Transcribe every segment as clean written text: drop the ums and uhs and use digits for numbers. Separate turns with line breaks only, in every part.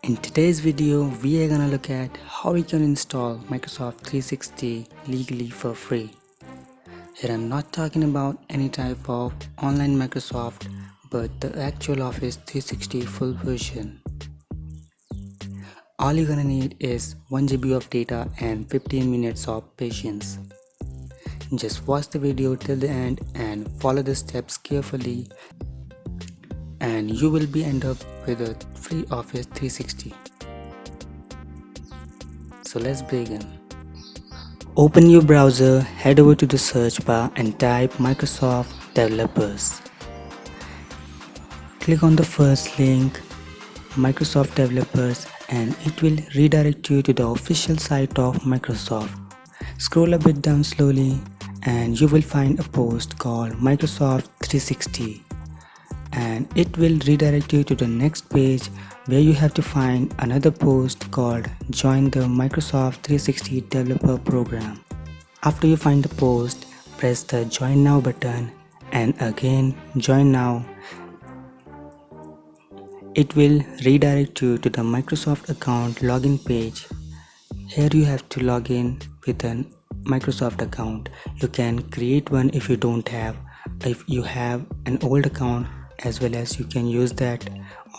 In today's video, we are gonna look at how you can install Microsoft 360 legally for free. Here I'm not talking about any type of online Microsoft, but the actual Office 360 full version. All you're gonna need is 1 GB of data and 15 minutes of patience. Just watch the video till the end and follow the steps carefully and you will be end up with a free Office 360. So let's begin. Open your browser, head over to the search bar and type Microsoft Developers. Click on the first link, Microsoft Developers, and it will redirect you to the official site of Microsoft. Scroll a bit down slowly and you will find a post called Microsoft 360. And it will redirect you to the next page where you have to find another post called Join the Microsoft 360 Developer Program. After you find the post, press the Join Now button and again Join Now. It will redirect you to the Microsoft account login page. Here you have to log in with a Microsoft account. You can create one if you don't have. If you have an old account as well as you can use that,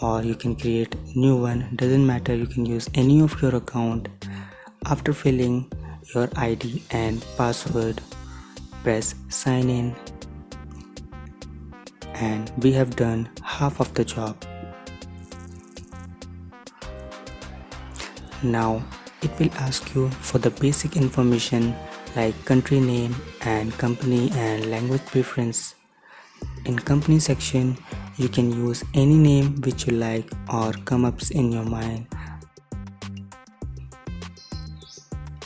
or you can create new one, doesn't matter, you can use any of your account. After filling your ID and password, press sign in and we have done half of the job. Now it will ask you for the basic information like country name and company and language preference. In company section, you can use any name which you like or come up in your mind.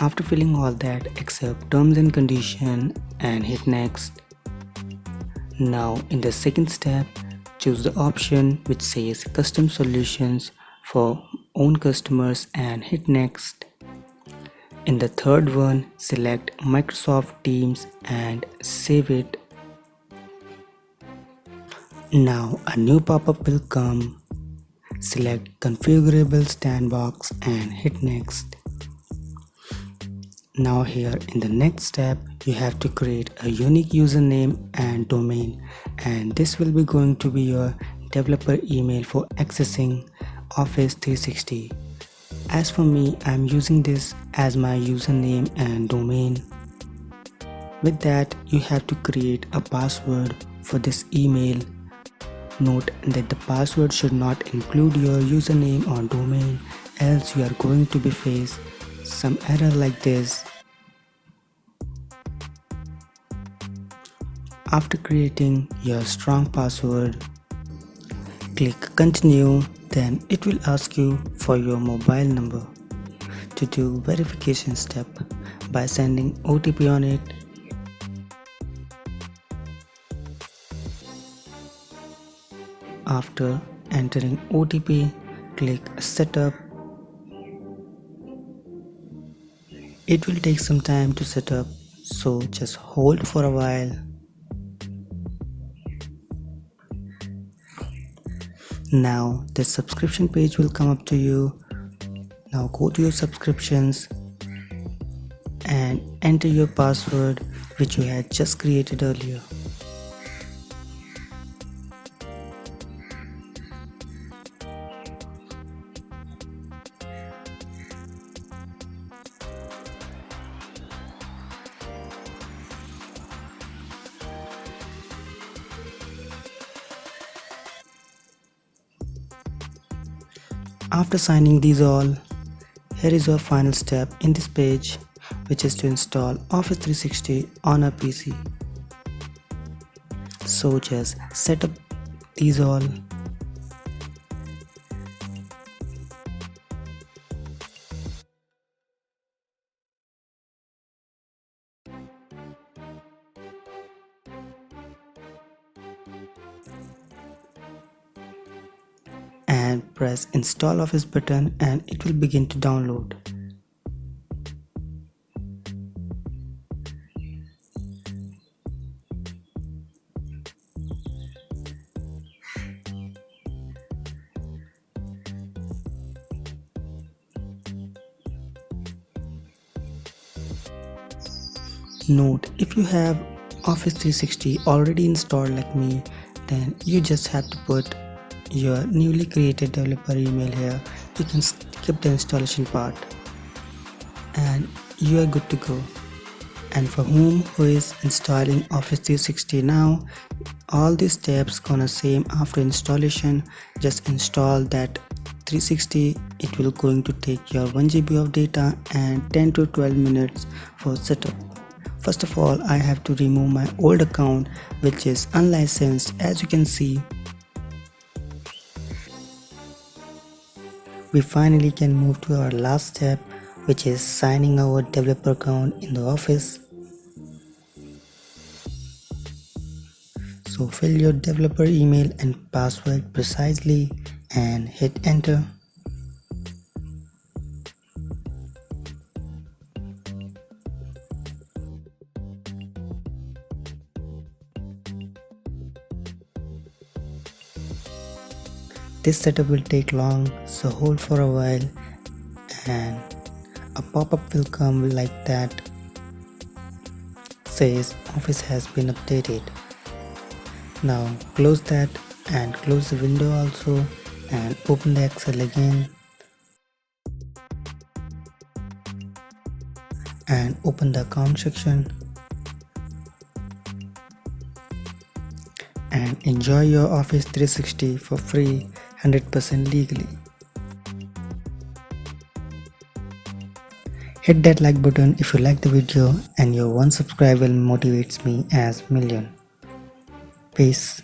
After filling all that, accept terms and condition and hit next. Now in the second step, choose the option which says custom solutions for own customers and hit next. In the third one, select Microsoft Teams and save it. Now a new pop-up will come. Select configurable sandbox and hit next. Now here in the next step, you have to create a unique username and domain, and this will be going to be your developer email for accessing Office 360. As for me, I am using this as my username and domain. With that, you have to create a password for this email. Note that the password should not include your username or domain, else you are going to be face some error like this. After creating your strong password, click continue, then it will ask you for your mobile number. To do verification step by sending OTP on it. After entering OTP, click setup. It will take some time to set up, so just hold for a while. Now the subscription page will come up to you. Now go to your subscriptions and enter your password which you had just created earlier. After signing these all, here is your final step in this page, which is to install Office 360 on a PC. So just set up these all. And press install Office button and it will begin to download. Note, if you have Office 360 already installed like me, then you just have to put your newly created developer email here. You can skip the installation part and you are good to go. And for who is installing Office 360 now, all these steps gonna same after installation. Just install that 360. It will going to take your 1 GB of data and 10 to 12 minutes for setup. First of all, I have to remove my old account which is unlicensed. As you can see, we finally can move to our last step, which is signing our developer account in the Office. So fill your developer email and password precisely and hit enter. This setup will take long, so hold for a while and a pop-up will come like that, says Office has been updated. Now close that and close the window also and open the Excel again and open the account section and enjoy your Office 360 for free 100% legally. Hit that like button if you like the video, and your one subscriber motivates me as million. Peace.